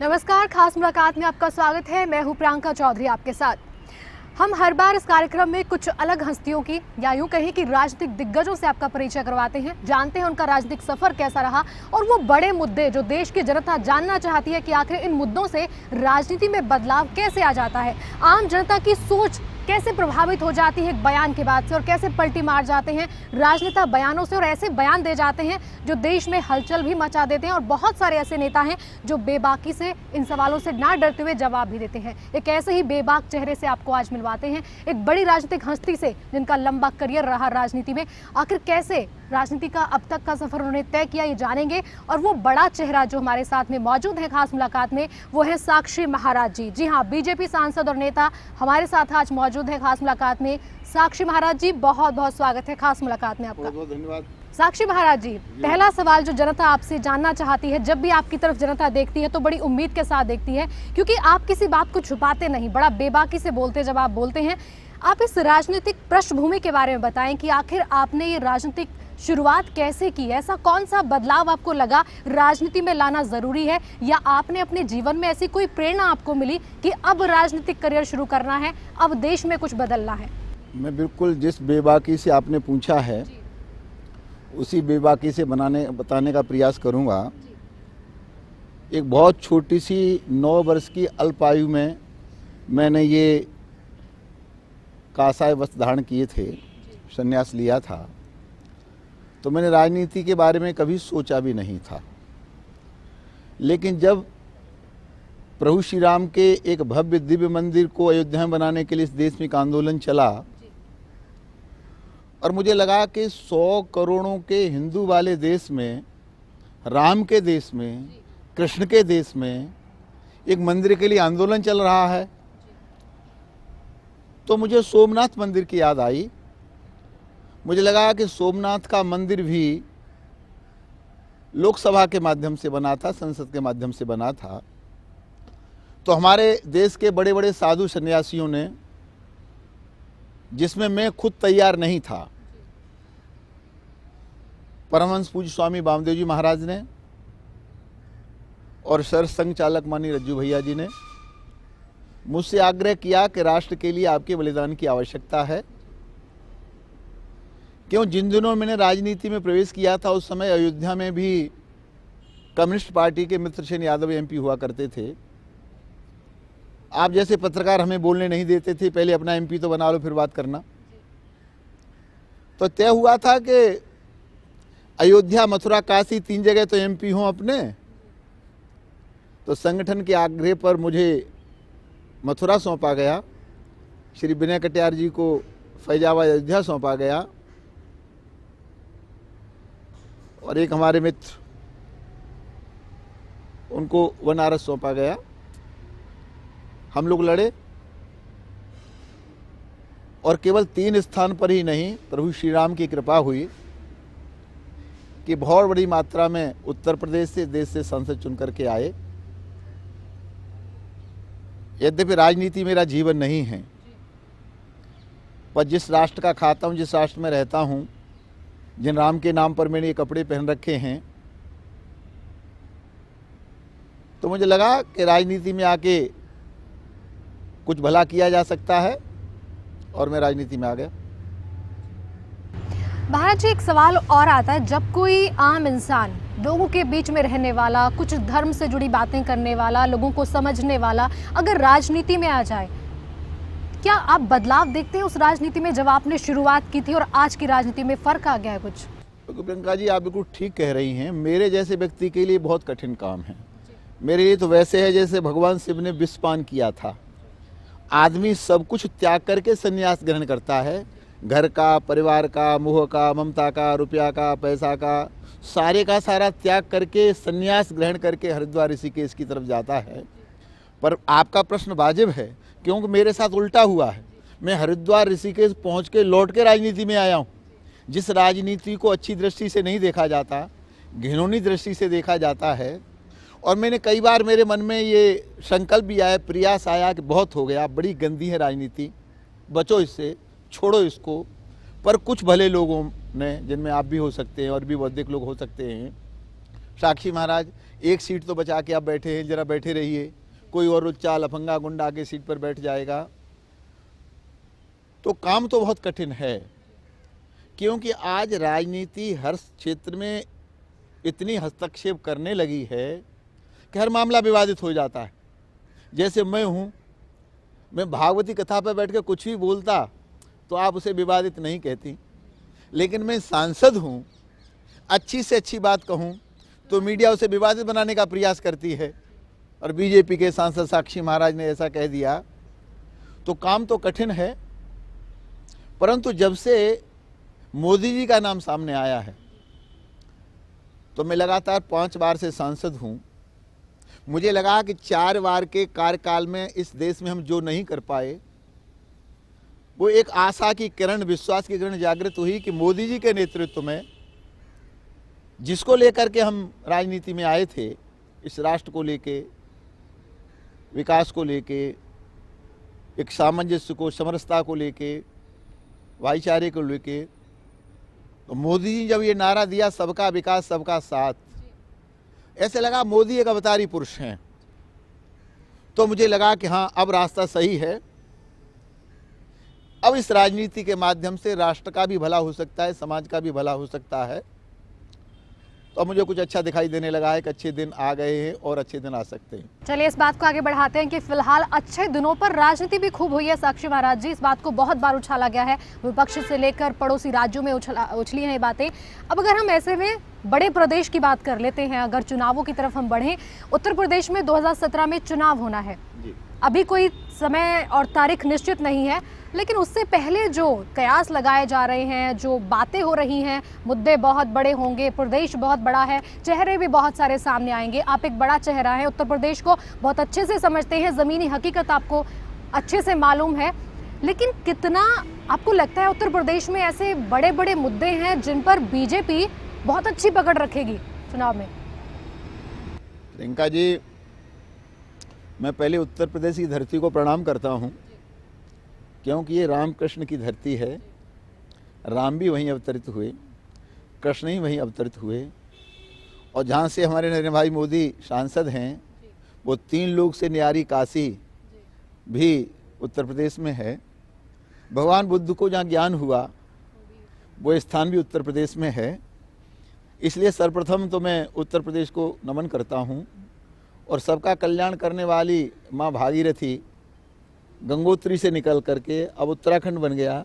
नमस्कार, खास मुलाकात में आपका स्वागत है। मैं हूं प्रियंका चौधरी आपके साथ। हम हर बार इस कार्यक्रम में कुछ अलग हस्तियों की या यूं कहें कि राजनीतिक दिग्गजों से आपका परिचय करवाते हैं, जानते हैं उनका राजनीतिक सफर कैसा रहा और वो बड़े मुद्दे जो देश की जनता जानना चाहती है कि आखिर इन मुद्दों से राजनीति में बदलाव कैसे आ जाता है, आम जनता की सोच कैसे प्रभावित हो जाती है एक बयान के बाद से और कैसे पलटी मार जाते हैं राजनेता बयानों से और ऐसे बयान दे जाते हैं जो देश में हलचल भी मचा देते हैं। और बहुत सारे ऐसे नेता हैं जो बेबाकी से इन सवालों से ना डरते हुए जवाब भी देते हैं। एक ऐसे ही बेबाक चेहरे से आपको आज मिलवाते हैं, एक बड़ी राजनीतिक हस्ती से जिनका लंबा करियर रहा राजनीति में। आखिर कैसे राजनीति का अब तक का सफर उन्होंने तय किया, ये जानेंगे। और वो बड़ा चेहरा जो हमारे साथ में मौजूद है खास मुलाकात में, वो है साक्षी महाराज जी। जी हाँ, बीजेपी सांसद और नेता हमारे साथ आज मौजूद है खास मुलाकात में। साक्षी महाराज जी, बहुत बहुत स्वागत है खास मुलाकात में आपका। बहुत बहुत धन्यवाद। साक्षी महाराज जी, पहला सवाल जो जनता आपसे जानना चाहती है, जब भी आपकी तरफ जनता देखती है तो बड़ी उम्मीद के साथ देखती है, क्योंकि आप किसी बात को छुपाते नहीं, बड़ा बेबाकी से बोलते जब आप बोलते हैं। आप इस राजनीतिक पृष्ठभूमि के बारे में बताएं कि आखिर आपने ये राजनीतिक शुरुआत कैसे की, ऐसा कौन सा बदलाव आपको लगा राजनीति में लाना जरूरी है, या आपने अपने जीवन में ऐसी कोई प्रेरणा आपको मिली कि अब राजनीतिक करियर शुरू करना है, अब देश में कुछ बदलना है? मैं बिल्कुल जिस बेबाकी से आपने पूछा है उसी बेबाकी से बताने का प्रयास करूंगा। एक बहुत छोटी सी 9 वर्ष की अल्पायु में मैंने ये कासाय वस्त्र धारण किए थे, संन्यास लिया था, तो मैंने राजनीति के बारे में कभी सोचा भी नहीं था। लेकिन जब प्रभु श्री राम के एक भव्य दिव्य मंदिर को अयोध्या में बनाने के लिए इस देश में एक आंदोलन चला और मुझे लगा कि 100 करोड़ों के हिंदू वाले देश में, राम के देश में, कृष्ण के देश में एक मंदिर के लिए आंदोलन चल रहा है, तो मुझे सोमनाथ मंदिर की याद आई। मुझे लगा कि सोमनाथ का मंदिर भी लोकसभा के माध्यम से बना था, संसद के माध्यम से बना था, तो हमारे देश के बड़े बड़े साधु सन्यासियों ने, जिसमें मैं खुद तैयार नहीं था, परमहंस पूज्य स्वामी वामदेव जी महाराज ने और सरसंघ चालक मानी रज्जू भैया जी ने मुझसे आग्रह किया कि राष्ट्र के लिए आपके बलिदान की आवश्यकता है। क्यों, जिन दिनों मैंने राजनीति में प्रवेश किया था उस समय अयोध्या में भी कम्युनिस्ट पार्टी के मित्रसेन यादव एमपी हुआ करते थे। आप जैसे पत्रकार हमें बोलने नहीं देते थे, पहले अपना एमपी तो बना लो फिर बात करना। तो तय हुआ था कि अयोध्या, मथुरा, काशी 3 जगह तो एमपी हों अपने। तो संगठन के आग्रह पर मुझे मथुरा सौंपा गया, श्री विनय कटियार जी को फैजाबाद अयोध्या सौंपा गया और एक हमारे मित्र उनको बनारस सौंपा गया। हम लोग लड़े और केवल 3 स्थान पर ही नहीं, प्रभु श्री राम की कृपा हुई कि बहुत बड़ी मात्रा में उत्तर प्रदेश से, देश से सांसद चुन करके आए। यद्यपि राजनीति मेरा जीवन नहीं है, पर जिस राष्ट्र का खाता हूँ, जिस राष्ट्र में रहता हूँ, जिन राम के नाम पर मैंने ये कपड़े पहन रखे हैं, तो मुझे लगा कि राजनीति में आके कुछ भला किया जा सकता है और मैं राजनीति में आ गया। महाराज जी, एक सवाल और आता है, जब कोई आम इंसान, लोगों के बीच में रहने वाला, कुछ धर्म से जुड़ी बातें करने वाला, लोगों को समझने वाला, अगर राजनीति में आ जाए, क्या आप बदलाव देखते हैं उस राजनीति में जब आपने शुरुआत की थी और आज की राजनीति में फर्क आ गया है कुछ? तो प्रियंका जी, आप बिल्कुल ठीक कह रही हैं। मेरे जैसे व्यक्ति के लिए बहुत कठिन काम है। मेरे लिए तो वैसे है जैसे भगवान शिव ने विषपान किया था। आदमी सब कुछ त्याग करके संन्यास ग्रहण करता है, घर का, परिवार का, मोह का, ममता का, रुपया का, पैसा का, सारे का सारा त्याग करके संन्यास ग्रहण करके हरिद्वार ऋषिकेश की तरफ जाता है। पर आपका प्रश्न वाजिब है, क्योंकि मेरे साथ उल्टा हुआ है। मैं हरिद्वार ऋषिकेश पहुंच के लौट के राजनीति में आया हूं। जिस राजनीति को अच्छी दृष्टि से नहीं देखा जाता, घिनौनी दृष्टि से देखा जाता है, और मैंने कई बार, मेरे मन में ये संकल्प भी आया, प्रयास आया कि बहुत हो गया, बड़ी गंदी है राजनीति, बचो इससे, छोड़ो इसको। पर कुछ भले लोगों ने, जिनमें आप भी हो सकते हैं और भी बौद्धिक लोग हो सकते हैं, साक्षी महाराज, एक सीट तो बचा के आप बैठे हैं, जरा बैठे रहिए, कोई और लुच्चा लफंगा गुंडा आके सीट पर बैठ जाएगा। तो काम तो बहुत कठिन है, क्योंकि आज राजनीति हर क्षेत्र में इतनी हस्तक्षेप करने लगी है कि हर मामला विवादित हो जाता है। जैसे मैं हूँ, मैं भागवती कथा पर बैठ कर कुछ भी बोलता तो आप उसे विवादित नहीं कहती, लेकिन मैं सांसद हूँ, अच्छी से अच्छी बात कहूँ तो मीडिया उसे विवादित बनाने का प्रयास करती है। और बीजेपी के सांसद साक्षी महाराज ने ऐसा कह दिया, तो काम तो कठिन है। परंतु जब से मोदी जी का नाम सामने आया है तो मैं लगातार 5 बार से सांसद हूँ। मुझे लगा कि 4 बार के कार्यकाल में इस देश में हम जो नहीं कर पाए, वो एक आशा की किरण, विश्वास की किरण जागृत हुई कि मोदी जी के नेतृत्व में जिसको लेकर के हम राजनीति में आए थे, इस राष्ट्र को लेके, विकास को लेके, एक सामंजस्य को, समरसता को लेके, भाईचारे को लेके, तो मोदी जी जब ये नारा दिया सबका विकास सबका साथ, ऐसे लगा मोदी एक अवतारी पुरुष हैं। तो मुझे लगा कि हाँ, अब रास्ता सही है। अब इस राजनीति के माध्यम से राष्ट्र का भी भला हो सकता है, समाज का भी भला हो सकता है। तो मुझे कुछ अच्छा दिखाई देने लगा है कि अच्छे दिन आ गए हैं और अच्छे दिन आ सकते हैं। चलिए इस बात को आगे बढ़ाते हैं कि फिलहाल अच्छे दिनों पर राजनीति भी खूब हुई है साक्षी महाराज जी। इस बात को बहुत बार उछाला गया है, विपक्ष से लेकर पड़ोसी राज्यों में उछली हैं ये बातें। अब अगर हम ऐसे में बड़े प्रदेश की बात कर लेते हैं, अगर चुनावों की तरफ हम बढ़ें, उत्तर प्रदेश में 2017 में चुनाव होना है। अभी कोई समय और तारीख निश्चित नहीं है, लेकिन उससे पहले जो कयास लगाए जा रहे हैं, जो बातें हो रही हैं, मुद्दे बहुत बड़े होंगे, प्रदेश बहुत बड़ा है, चेहरे भी बहुत सारे सामने आएंगे। आप एक बड़ा चेहरा है, उत्तर प्रदेश को बहुत अच्छे से समझते हैं, ज़मीनी हकीकत आपको अच्छे से मालूम है, लेकिन कितना आपको लगता है उत्तर प्रदेश में ऐसे बड़े बड़े मुद्दे हैं जिन पर बीजेपी बहुत अच्छी पकड़ रखेगी चुनाव में? प्रियंका जी, मैं पहले उत्तर प्रदेश की धरती को प्रणाम करता हूँ, क्योंकि ये रामकृष्ण की धरती है। राम भी वहीं अवतरित हुए, कृष्ण ही वहीं अवतरित हुए। और जहाँ से हमारे नरेंद्र भाई मोदी सांसद हैं, वो 3 लोग से न्यारी काशी भी उत्तर प्रदेश में है। भगवान बुद्ध को जहाँ ज्ञान हुआ, वो स्थान भी उत्तर प्रदेश में है। इसलिए सर्वप्रथम तो मैं उत्तर प्रदेश को नमन करता हूँ। और सबका कल्याण करने वाली माँ भागीरथी गंगोत्री से निकल करके अब उत्तराखंड बन गया,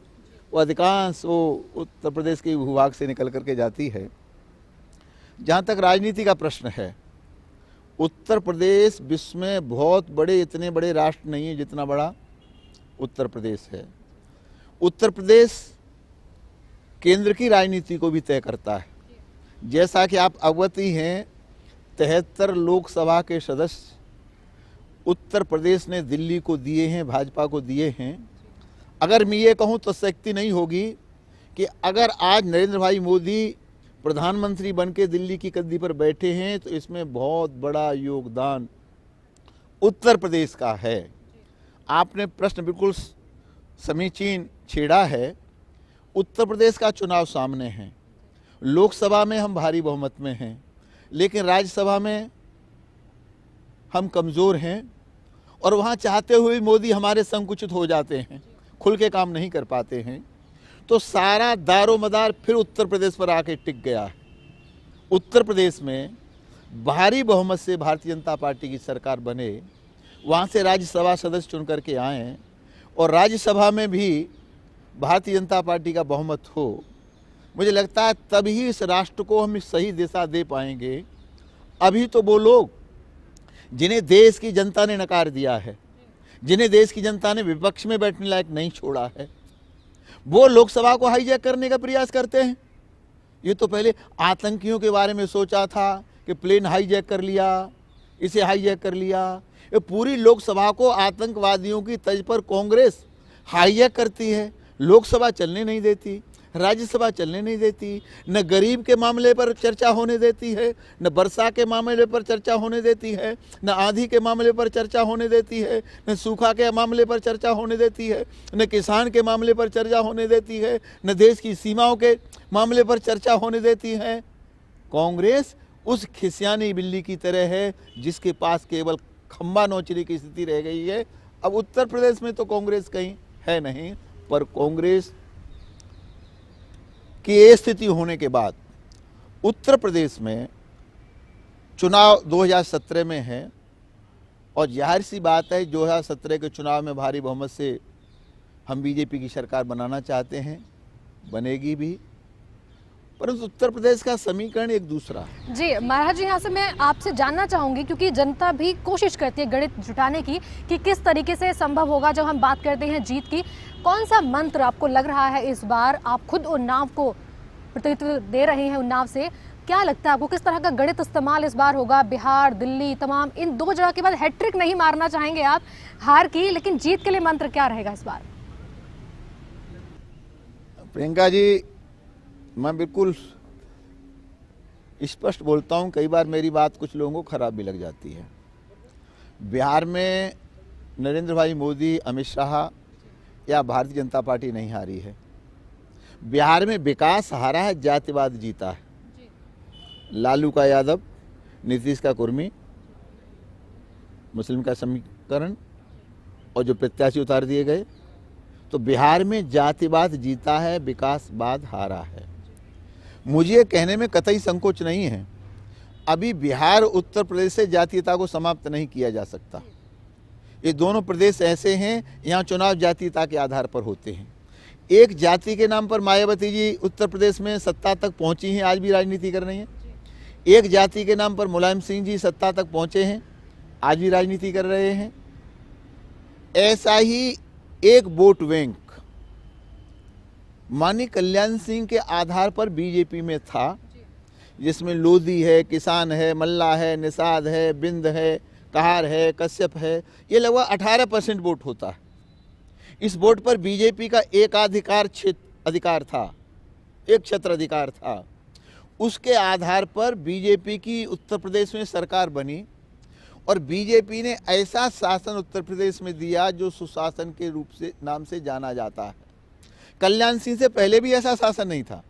वो अधिकांश वो उत्तर प्रदेश के भूभाग से निकल करके जाती है। जहाँ तक राजनीति का प्रश्न है, उत्तर प्रदेश विश्व में बहुत बड़े, इतने बड़े राष्ट्र नहीं है जितना बड़ा उत्तर प्रदेश है। उत्तर प्रदेश केंद्र की राजनीति को भी तय करता है। जैसा कि आप अवगत ही हैं, 73 लोकसभा के सदस्य उत्तर प्रदेश ने दिल्ली को दिए हैं, भाजपा को दिए हैं। अगर मैं ये कहूँ तो शक्ति नहीं होगी कि अगर आज नरेंद्र भाई मोदी प्रधानमंत्री बन के दिल्ली की गद्दी पर बैठे हैं तो इसमें बहुत बड़ा योगदान उत्तर प्रदेश का है। आपने प्रश्न बिल्कुल समीचीन छेड़ा है। उत्तर प्रदेश का चुनाव सामने है। लोकसभा में हम भारी बहुमत में हैं, लेकिन राज्यसभा में हम कमज़ोर हैं और वहाँ चाहते हुए मोदी हमारे संकुचित हो जाते हैं, खुल के काम नहीं कर पाते हैं। तो सारा दारोमदार फिर उत्तर प्रदेश पर आके टिक गया है। उत्तर प्रदेश में भारी बहुमत से भारतीय जनता पार्टी की सरकार बने, वहाँ से राज्यसभा सदस्य चुन करके आएँ और राज्यसभा में भी भारतीय जनता पार्टी का बहुमत हो, मुझे लगता है तभी इस राष्ट्र को हम सही दिशा दे पाएंगे। अभी तो वो लोग जिन्हें देश की जनता ने नकार दिया है, जिन्हें देश की जनता ने विपक्ष में बैठने लायक नहीं छोड़ा है, वो लोकसभा को हाईजैक करने का प्रयास करते हैं। ये तो पहले आतंकियों के बारे में सोचा था कि प्लेन हाईजैक कर लिया, इसे हाईजैक कर लिया। ये पूरी लोकसभा को आतंकवादियों की तर्ज पर कांग्रेस हाईजैक करती है, लोकसभा चलने नहीं देती, राज्यसभा चलने नहीं देती, न गरीब के मामले पर चर्चा होने देती है, न वर्षा के मामले पर चर्चा होने देती है, न आंधी के मामले पर चर्चा होने देती है, न सूखा के मामले पर चर्चा होने देती है, न किसान के मामले पर चर्चा होने देती है, न देश की सीमाओं के मामले पर चर्चा होने देती है। कांग्रेस उस खिसियानी बिल्ली की तरह है जिसके पास केवल खंबा नोचने की स्थिति रह गई है। अब उत्तर प्रदेश में तो कांग्रेस कहीं है नहीं, पर कांग्रेस की ये स्थिति होने के बाद उत्तर प्रदेश में चुनाव 2017 में है और जाहिर सी बात है 2017 के चुनाव में भारी बहुमत से हम बीजेपी की सरकार बनाना चाहते हैं, बनेगी भी, परंतु उत्तर प्रदेश का समीकरण एक दूसरा है। जी महाराज जी, यहाँ से मैं आपसे जानना चाहूंगी, क्योंकि जनता भी कोशिश करती है गणित जुटाने की कि किस तरीके से संभव होगा जब हम बात करते हैं जीत की। कौन सा मंत्र आपको लग रहा है इस बार? आप खुद उन्नाव को प्रतिनिधित्व दे रहे हैं, उन्नाव से क्या लगता है आपको किस तरह का गणित इस्तेमाल इस बार होगा? बिहार, दिल्ली, तमाम इन 2 जगह के बाद हैट्रिक नहीं मारना चाहेंगे आप हार की, लेकिन जीत के लिए मंत्र क्या रहेगा इस बार? प्रियंका जी, मैं बिल्कुल स्पष्ट बोलता हूं, कई बार मेरी बात कुछ लोगों को खराब भी लग जाती है। बिहार में नरेंद्र भाई मोदी, अमित शाह या भारतीय जनता पार्टी नहीं हारी है। बिहार में विकास हारा है, जातिवाद जीता है। लालू का यादव, नीतीश का कुर्मी, मुस्लिम का समीकरण और जो प्रत्याशी उतार दिए गए, तो बिहार में जातिवाद जीता है, विकासवाद हारा है। मुझे कहने में कतई संकोच नहीं है, अभी बिहार उत्तर प्रदेश से जातीयता को समाप्त नहीं किया जा सकता। ये दोनों प्रदेश ऐसे हैं, यहाँ चुनाव जातीयता के आधार पर होते हैं। एक जाति के नाम पर मायावती जी उत्तर प्रदेश में सत्ता तक पहुंची हैं, आज भी राजनीति कर रही हैं। एक जाति के नाम पर मुलायम सिंह जी सत्ता तक पहुंचे हैं, आज भी राजनीति कर रहे हैं। ऐसा ही एक वोट बैंक माननीय कल्याण सिंह के आधार पर बीजेपी में था, जिसमें लोधी है, किसान है, मल्ला है, निषाद है, बिंद है, कहार है, कश्यप है, ये लगभग 18% वोट होता है। इस वोट पर बीजेपी का एकाधिकार अधिकार था, एक क्षेत्र अधिकार था। उसके आधार पर बीजेपी की उत्तर प्रदेश में सरकार बनी और बीजेपी ने ऐसा शासन उत्तर प्रदेश में दिया जो सुशासन के रूप से नाम से जाना जाता है। कल्याण सिंह से पहले भी ऐसा शासन नहीं था,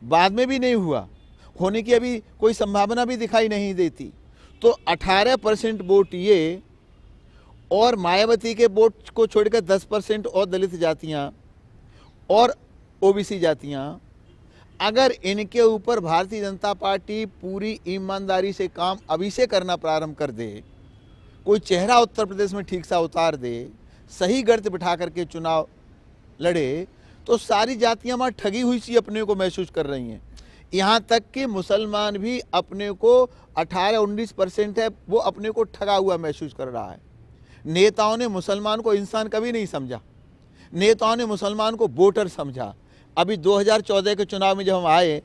बाद में भी नहीं हुआ, होने की अभी कोई संभावना भी दिखाई नहीं देती। तो 18% वोट ये और मायावती के वोट को छोड़कर 10% और दलित जातियां और ओबीसी जातियां, अगर इनके ऊपर भारतीय जनता पार्टी पूरी ईमानदारी से काम अभी से करना प्रारंभ कर दे, कोई चेहरा उत्तर प्रदेश में ठीक सा उतार दे, सही गर्त बिठा करके चुनाव लड़े, तो सारी जातियां वहाँ ठगी हुई सी अपने को महसूस कर रही हैं। यहाँ तक कि मुसलमान भी अपने को 18-19% है, वो अपने को ठगा हुआ महसूस कर रहा है। नेताओं ने मुसलमान को इंसान कभी नहीं समझा, नेताओं ने मुसलमान को वोटर समझा। अभी 2014 के चुनाव में जब हम आए,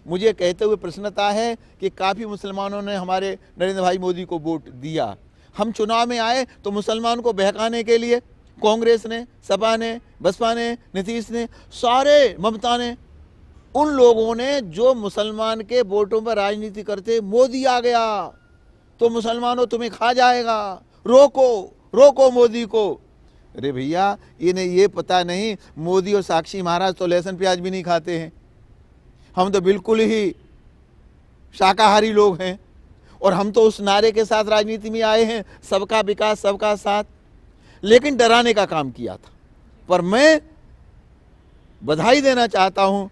मुझे कहते हुए प्रसन्नता है कि काफ़ी मुसलमानों ने हमारे नरेंद्र भाई मोदी को वोट दिया। हम चुनाव में आए तो मुसलमान को बहकाने के लिए कांग्रेस ने, सपा ने, बसपा ने, नीतीश ने, सारे, ममता ने, उन लोगों ने जो मुसलमान के वोटों पर राजनीति करते, मोदी आ गया तो मुसलमानों तुम्हें खा जाएगा, रोको रोको मोदी को। अरे भैया, इन्हें ये पता नहीं मोदी और साक्षी महाराज तो लहसुन प्याज भी नहीं खाते हैं, हम तो बिल्कुल ही शाकाहारी लोग हैं और हम तो उस नारे के साथ राजनीति में आए हैं, सबका विकास सबका साथ, लेकिन डराने का काम किया था। पर मैं बधाई देना चाहता हूं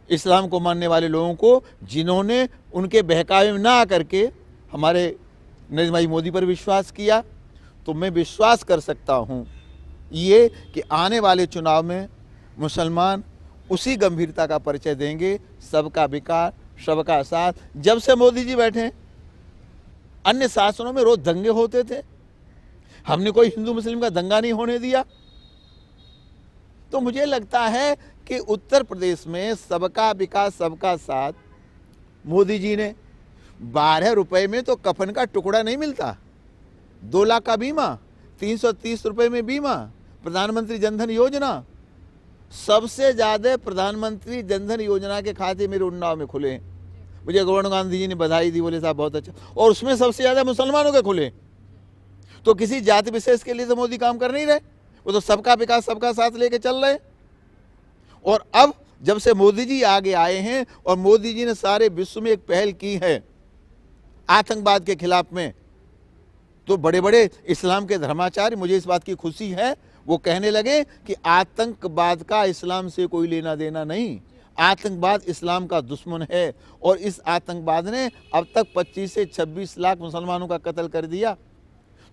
इस्लाम को मानने वाले लोगों को, जिन्होंने उनके बहकावे में ना आकर के हमारे नरेंद्र भाई मोदी पर विश्वास किया। तो मैं विश्वास कर सकता हूं ये कि आने वाले चुनाव में मुसलमान उसी गंभीरता का परिचय देंगे, सबका विकास सबका साथ। जब से मोदी जी बैठे, अन्य शासनों में रोज दंगे होते थे, हमने कोई हिंदू मुस्लिम का दंगा नहीं होने दिया। तो मुझे लगता है कि उत्तर प्रदेश में सबका विकास सबका साथ, मोदी जी ने 12 रुपए में तो कफन का टुकड़ा नहीं मिलता, 2 लाख का बीमा, 330 रुपए में बीमा, प्रधानमंत्री जनधन योजना, सबसे ज्यादा प्रधानमंत्री जनधन योजना के खाते मेरे उन्नाव में खुले। मुझे गवर्नर गांधी जी ने बधाई दी, बोले साहब बहुत अच्छा, और उसमें सबसे ज्यादा मुसलमानों के खुले। तो किसी जाति विशेष के लिए तो मोदी काम कर नहीं रहे, वो तो सबका विकास सबका साथ लेके चल रहे। और अब जब से मोदी जी आगे आए हैं और मोदी जी ने सारे विश्व में एक पहल की है आतंकवाद के खिलाफ में। तो बड़े बड़े इस्लाम के धर्माचार्य, मुझे इस बात की खुशी है, वो कहने लगे कि आतंकवाद का इस्लाम से कोई लेना देना नहीं, आतंकवाद इस्लाम का दुश्मन है। और इस आतंकवाद ने अब तक 25 से 26 लाख मुसलमानों का कत्ल कर दिया।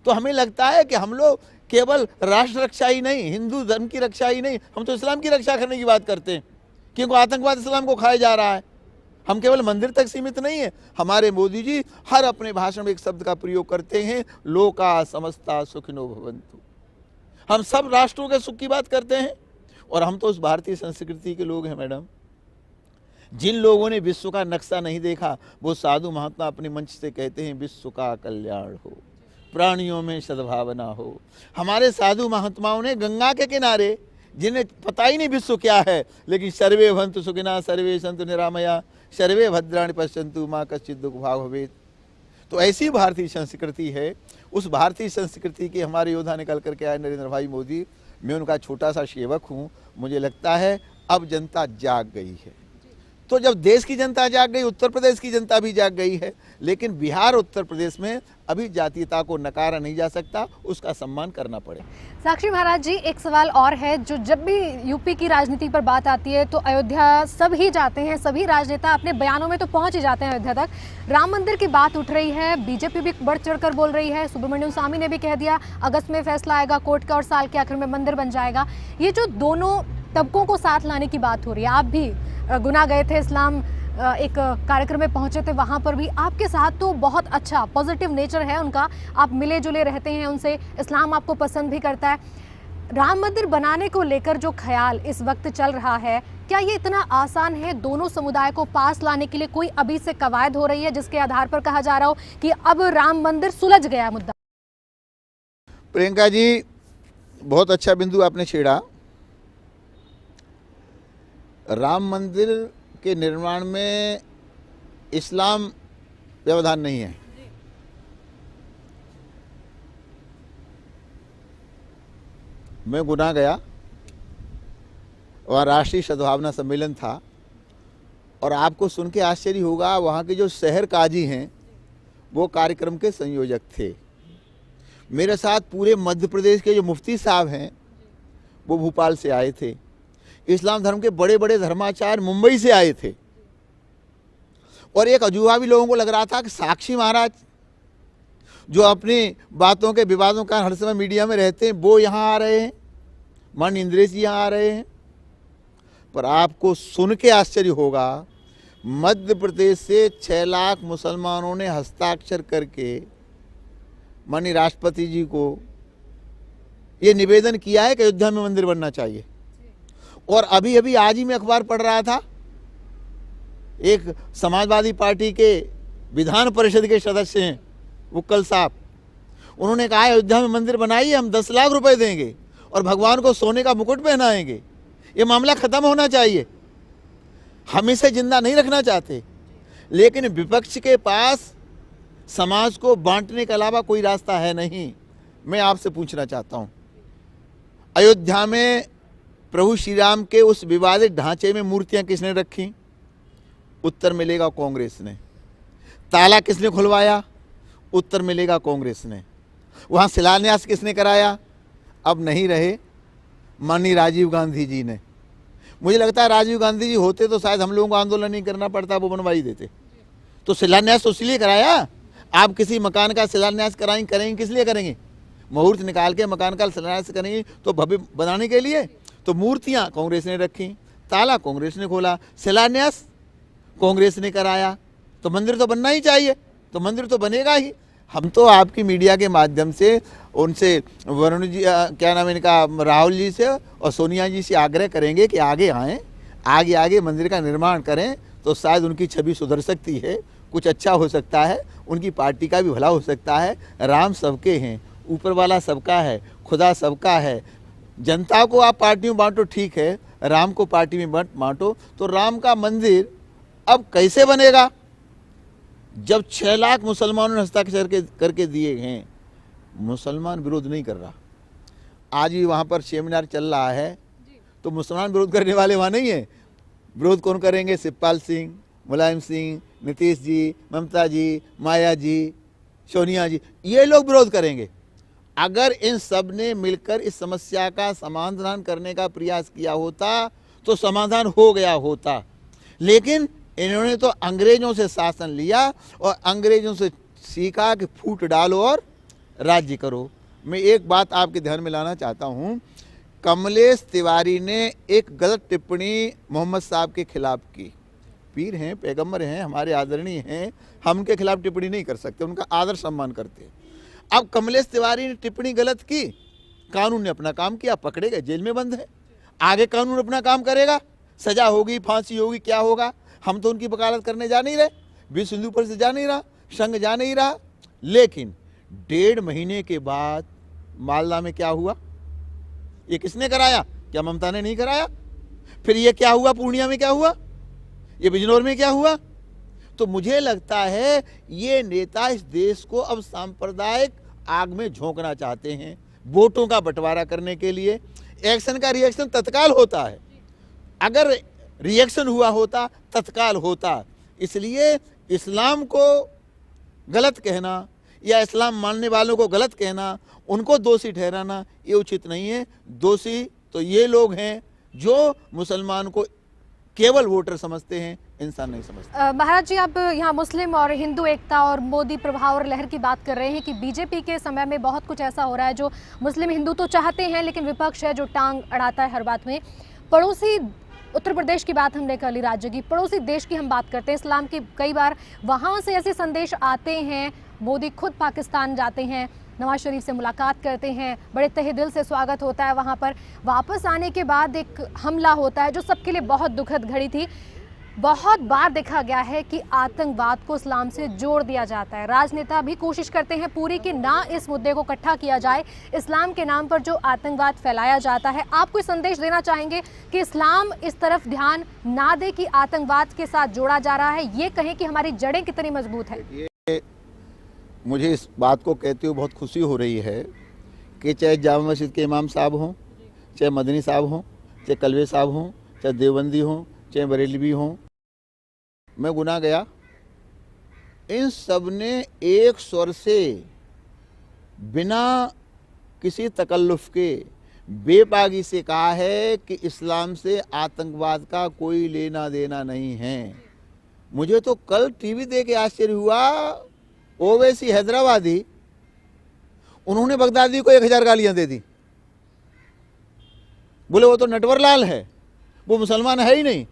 तो हमें लगता है कि हम लोग केवल राष्ट्र रक्षा ही नहीं, हिंदू धर्म की रक्षा ही नहीं, हम तो इस्लाम की रक्षा करने की बात करते हैं, क्योंकि आतंकवाद इस्लाम को खाया जा रहा है। हम केवल मंदिर तक सीमित नहीं है। हमारे मोदी जी हर अपने भाषण में एक शब्द का प्रयोग करते हैं, लोका समस्ता सुखिनो भवन्तु। हम सब राष्ट्रों के सुख की बात करते हैं। और हम तो उस भारतीय संस्कृति के लोग हैं मैडम, जिन लोगों ने विश्व का नक्शा नहीं देखा, वो साधु महात्मा अपने मंच से कहते हैं विश्व का कल्याण हो, प्राणियों में सद्भावना हो। हमारे साधु महात्माओं ने गंगा के किनारे, जिन्हें पता ही नहीं विश्व क्या है, लेकिन सर्वे भवन्तु सुखिनः सर्वे सन्तु निरामया सर्वे भद्राणि पश्यन्तु मा कश्चित् दुःख भाग् भवेत्। तो ऐसी भारतीय संस्कृति है। उस भारतीय संस्कृति के हमारे योद्धा निकल करके आए नरेंद्र भाई मोदी। मैं उनका छोटा सा सेवक हूँ। मुझे लगता है अब जनता जाग गई है। तो जब देश की जनता जाग गई, उत्तर प्रदेश की जनता भी जाग गई है, लेकिन बिहार उत्तर प्रदेश में अभी जातीयता को नकारा नहीं जा सकता, उसका सम्मान करना पड़े। साक्षी महाराज जी, एक सवाल और है, जो जब भी यूपी की राजनीति पर बात आती है तो अयोध्या सब ही जाते हैं, सभी राजनेता अपने बयानों में तो पहुंच ही जाते हैं अयोध्या तक। राम मंदिर की बात उठ रही है, बीजेपी भी बढ़ चढ़कर बोल रही है, सुब्रमण्यम स्वामी ने भी कह दिया अगस्त में फैसला आएगा कोर्ट का और साल के आखिर में मंदिर बन जाएगा। ये जो दोनों तबकों को साथ लाने की बात हो रही है, आप भी गुना गए थे, इस्लाम एक कार्यक्रम में पहुंचे थे, वहां पर भी आपके साथ तो बहुत अच्छा पॉजिटिव नेचर है उनका, आप मिले जुले रहते हैं उनसे, इस्लाम आपको पसंद भी करता है। राम मंदिर बनाने को लेकर जो ख्याल इस वक्त चल रहा है, क्या ये इतना आसान है? दोनों समुदाय को पास लाने के लिए कोई अभी से कवायद हो रही है जिसके आधार पर कहा जा रहा हो कि अब राम मंदिर सुलझ गया मुद्दा? प्रियंका जी, बहुत अच्छा बिंदु आपने छेड़ा। राम मंदिर के निर्माण में इस्लाम व्यवधान नहीं है। मैं गुना गया, वहाँ राष्ट्रीय सद्भावना सम्मेलन था, और आपको सुन के आश्चर्य होगा, वहाँ के जो शहर काजी हैं वो कार्यक्रम के संयोजक थे। मेरे साथ पूरे मध्य प्रदेश के जो मुफ्ती साहब हैं वो भोपाल से आए थे। इस्लाम धर्म के बड़े बड़े धर्माचार्य मुंबई से आए थे। और एक अजूबा भी लोगों को लग रहा था कि साक्षी महाराज जो अपनी बातों के विवादों का हर समय मीडिया में रहते हैं, वो यहाँ आ रहे हैं, मान इंद्रेश जी यहाँ आ रहे हैं। पर आपको सुन के आश्चर्य होगा, मध्य प्रदेश से 6 लाख मुसलमानों ने हस्ताक्षर करके माननीय राष्ट्रपति जी को ये निवेदन किया है कि अयोध्या में मंदिर बनना चाहिए। और अभी अभी आज ही मैं अखबार पढ़ रहा था, एक समाजवादी पार्टी के विधान परिषद के सदस्य हैं वक्कल साहब, उन्होंने कहा अयोध्या में मंदिर बनाइए, हम 10 लाख रुपए देंगे और भगवान को सोने का मुकुट पहनाएंगे। ये मामला खत्म होना चाहिए। हम इसे जिंदा नहीं रखना चाहते, लेकिन विपक्ष के पास समाज को बांटने के अलावा कोई रास्ता है नहीं। मैं आपसे पूछना चाहता हूं, अयोध्या में प्रभु श्री राम के उस विवादित ढांचे में मूर्तियां किसने रखी? उत्तर मिलेगा कांग्रेस ने। ताला किसने खुलवाया? उत्तर मिलेगा कांग्रेस ने। वहां शिलान्यास किसने कराया? अब नहीं रहे, माननीय राजीव गांधी जी ने। मुझे लगता है राजीव गांधी जी होते तो शायद हम लोगों को आंदोलन नहीं करना पड़ता, वो बनवाई देते। तो शिलान्यास तो इसलिए कराया। आप किसी मकान का शिलान्यास करेंगे किस लिए करेंगे? मुहूर्त निकाल के मकान का शिलान्यास करेंगे तो भव्य बनाने के लिए। तो मूर्तियां कांग्रेस ने रखी, ताला कांग्रेस ने खोला, शिलान्यास कांग्रेस ने कराया। तो मंदिर तो बनना ही चाहिए, तो मंदिर तो बनेगा ही। हम तो आपकी मीडिया के माध्यम से उनसे, वरुण जी, क्या नाम है इनका, राहुल जी से और सोनिया जी से आग्रह करेंगे कि आगे आएँ, आगे आगे मंदिर का निर्माण करें, तो शायद उनकी छवि सुधर सकती है, कुछ अच्छा हो सकता है, उनकी पार्टी का भी भला हो सकता है। राम सबके हैं, ऊपर वाला सबका है, खुदा सबका है। जनता को आप पार्टियों बांटो ठीक है, राम को पार्टी में बांटो। तो राम का मंदिर अब कैसे बनेगा जब 6 लाख मुसलमानों ने हस्ताक्षर करके दिए हैं? मुसलमान विरोध नहीं कर रहा। आज भी वहाँ पर सेमिनार चल रहा है, तो मुसलमान विरोध करने वाले वहाँ नहीं है। विरोध कौन करेंगे? शिवपाल सिंह, मुलायम सिंह, नीतीश जी, ममता जी, माया जी, सोनिया जी, ये लोग विरोध करेंगे। अगर इन सब ने मिलकर इस समस्या का समाधान करने का प्रयास किया होता तो समाधान हो गया होता, लेकिन इन्होंने तो अंग्रेजों से शासन लिया और अंग्रेजों से सीखा कि फूट डालो और राज्य करो। मैं एक बात आपके ध्यान में लाना चाहता हूँ, कमलेश तिवारी ने एक गलत टिप्पणी मोहम्मद साहब के खिलाफ की। पीर हैं, पैगंबर हैं, हमारे आदरणीय हैं, हम उनके खिलाफ टिप्पणी नहीं कर सकते, उनका आदर सम्मान करते हैं। अब कमलेश तिवारी ने टिप्पणी गलत की, कानून ने अपना काम किया, पकड़े गए, जेल में बंद है। आगे कानून अपना काम करेगा, सजा होगी, फांसी होगी, क्या होगा, हम तो उनकी वकालत करने जा नहीं रहे, विश्व हिंदू परिषद जा नहीं रहा, संघ जा नहीं रहा। लेकिन 1.5 महीने के बाद मालदा में क्या हुआ, ये किसने कराया? क्या ममता ने नहीं कराया? फिर ये क्या हुआ, पूर्णिया में क्या हुआ, ये बिजनौर में क्या हुआ? तो मुझे लगता है ये नेता इस देश को अब सांप्रदायिक आग में झोंकना चाहते हैं, वोटों का बंटवारा करने के लिए। एक्शन का रिएक्शन तत्काल होता है, अगर रिएक्शन हुआ होता तत्काल होता। इसलिए इस्लाम को गलत कहना या इस्लाम मानने वालों को गलत कहना, उनको दोषी ठहराना, ये उचित नहीं है। दोषी तो ये लोग हैं जो मुसलमान को केवल वोटर समझते हैं, इंसान नहीं समझते। महाराज जी, आप यहाँ मुस्लिम और हिंदू एकता और मोदी प्रभाव और लहर की बात कर रहे हैं कि बीजेपी के समय में बहुत कुछ ऐसा हो रहा है जो मुस्लिम हिंदू तो चाहते हैं, लेकिन विपक्ष है जो टांग अड़ाता है हर बात में। पड़ोसी उत्तर प्रदेश की बात हमने कर ली, राज्य की, पड़ोसी देश की हम बात करते हैं इस्लाम की। कई बार वहाँ से ऐसे संदेश आते हैं, मोदी खुद पाकिस्तान जाते हैं, नवाज शरीफ से मुलाकात करते हैं, बड़े तहे दिल से स्वागत होता है वहाँ पर। वापस आने के बाद एक हमला होता है जो सबके लिए बहुत दुखद घड़ी थी। बहुत बार देखा गया है कि आतंकवाद को इस्लाम से जोड़ दिया जाता है। राजनेता भी कोशिश करते हैं पूरी कि ना इस मुद्दे को इकट्ठा किया जाए, इस्लाम के नाम पर जो आतंकवाद फैलाया जाता है। आप कोई संदेश देना चाहेंगे कि इस्लाम इस तरफ ध्यान ना दे कि आतंकवाद के साथ जोड़ा जा रहा है, ये कहें कि हमारी जड़ें कितनी मजबूत है? मुझे इस बात को कहते हुए बहुत खुशी हो रही है कि चाहे जामा मस्जिद के इमाम साहब हों, चाहे मदनी साहब हों, चाहे कलवे साहब हों, चाहे देवबंदी हों, चाहे बरेलवी हों, मैं गुना गया, इन सब ने एक स्वर से बिना किसी तकल्लुफ के बेबागी से कहा है कि इस्लाम से आतंकवाद का कोई लेना देना नहीं है। मुझे तो कल टीवी देख के आश्चर्य हुआ, ओवैसी हैदराबादी, उन्होंने बगदादी को 1000 गालियां दे दी, बोले वो तो नटवरलाल है, वो मुसलमान है ही नहीं,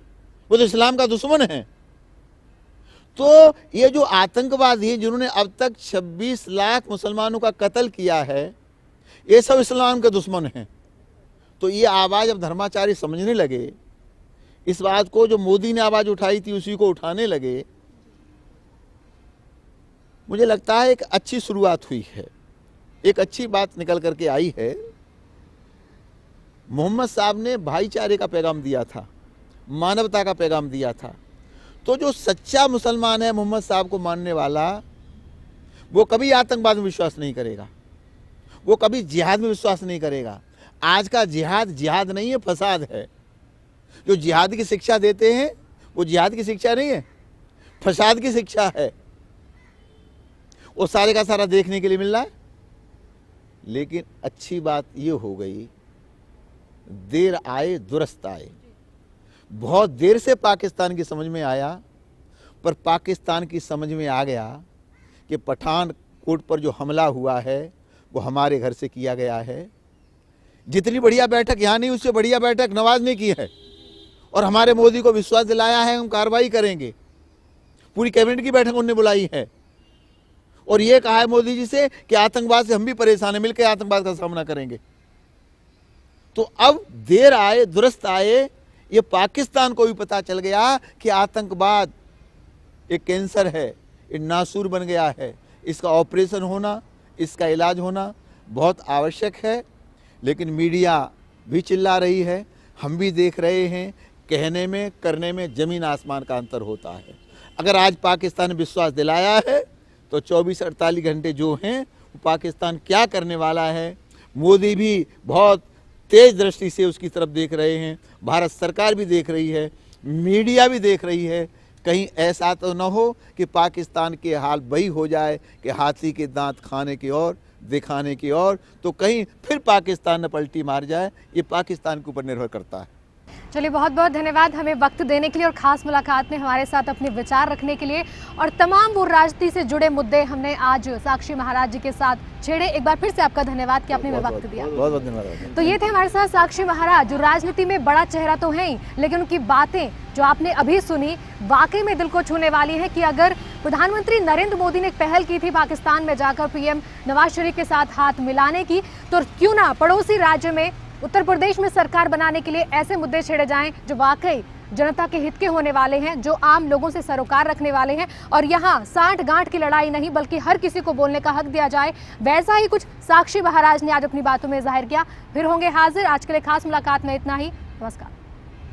वो तो इस्लाम का दुश्मन है। तो ये जो आतंकवादी हैं जिन्होंने अब तक 26 लाख मुसलमानों का कत्ल किया है, ये सब इस्लाम के दुश्मन हैं। तो ये आवाज़ अब धर्माचारी समझने लगे, इस बात को जो मोदी ने आवाज़ उठाई थी उसी को उठाने लगे। मुझे लगता है एक अच्छी शुरुआत हुई है, एक अच्छी बात निकल करके आई है। मोहम्मद साहब ने भाईचारे का पैगाम दिया था, मानवता का पैगाम दिया था। तो जो सच्चा मुसलमान है मोहम्मद साहब को मानने वाला, वो कभी आतंकवाद में विश्वास नहीं करेगा, वो कभी जिहाद में विश्वास नहीं करेगा। आज का जिहाद जिहाद नहीं है, फसाद है। जो जिहाद की शिक्षा देते हैं वो जिहाद की शिक्षा नहीं है, फसाद की शिक्षा है। वो सारे का सारा देखने के लिए मिल रहा है। लेकिन अच्छी बात ये हो गई, देर आए दुरुस्त आए। बहुत देर से पाकिस्तान की समझ में आया, पर पाकिस्तान की समझ में आ गया कि पठानकोट पर जो हमला हुआ है वो हमारे घर से किया गया है। जितनी बढ़िया बैठक यहाँ नहीं, उससे बढ़िया बैठक नवाज ने की है और हमारे मोदी को विश्वास दिलाया है हम कार्रवाई करेंगे। पूरी कैबिनेट की बैठक उन्होंने बुलाई है और ये कहा है मोदी जी से कि आतंकवाद से हम भी परेशान हैं, मिलकर आतंकवाद का सामना करेंगे। तो अब देर आए दुरुस्त आए, ये पाकिस्तान को भी पता चल गया कि आतंकवाद एक कैंसर है, ये नासूर बन गया है। इसका ऑपरेशन होना, इसका इलाज होना बहुत आवश्यक है। लेकिन मीडिया भी चिल्ला रही है, हम भी देख रहे हैं, कहने में करने में ज़मीन आसमान का अंतर होता है। अगर आज पाकिस्तान ने विश्वास दिलाया है तो 24-48 घंटे जो हैं वो पाकिस्तान क्या करने वाला है, मोदी भी बहुत तेज दृष्टि से उसकी तरफ देख रहे हैं, भारत सरकार भी देख रही है, मीडिया भी देख रही है कहीं ऐसा तो न हो कि पाकिस्तान के हाल वही हो जाए कि हाथी के दांत खाने की ओर दिखाने की ओर, तो कहीं फिर पाकिस्तान न पलटी मार जाए। ये पाकिस्तान के ऊपर निर्भर करता है। चलिए, बहुत बहुत धन्यवाद हमें वक्त देने के लिए और खास मुलाकात में हमारे साथ अपने विचार रखने के लिए। और तमाम वो राजनीति से जुड़े मुद्दे हमने आज साक्षी महाराज जी के साथ छेड़े। एक बार फिर से आपका धन्यवाद कि आपने हमें वक्त दिया। बहुत बहुत धन्यवाद। तो ये थे हमारे साथ साक्षी महाराज, जो राजनीति में बड़ा चेहरा तो है ही, लेकिन उनकी बातें जो आपने अभी सुनी वाकई में दिल को छूने वाली है कि अगर प्रधानमंत्री नरेंद्र मोदी ने एक पहल की थी पाकिस्तान में जाकर पीएम नवाज शरीफ के साथ हाथ मिलाने की, तो क्यों ना पड़ोसी राज्य में उत्तर प्रदेश में सरकार बनाने के लिए ऐसे मुद्दे छेड़े जाएं जो वाकई जनता के हित के होने वाले हैं, जो आम लोगों से सरोकार रखने वाले हैं। और यहाँ साठ गांठ की लड़ाई नहीं, बल्कि हर किसी को बोलने का हक दिया जाए। वैसा ही कुछ साक्षी महाराज ने आज अपनी बातों में जाहिर किया। फिर होंगे हाजिर। आज के लिए खास मुलाकात में इतना ही। नमस्कार।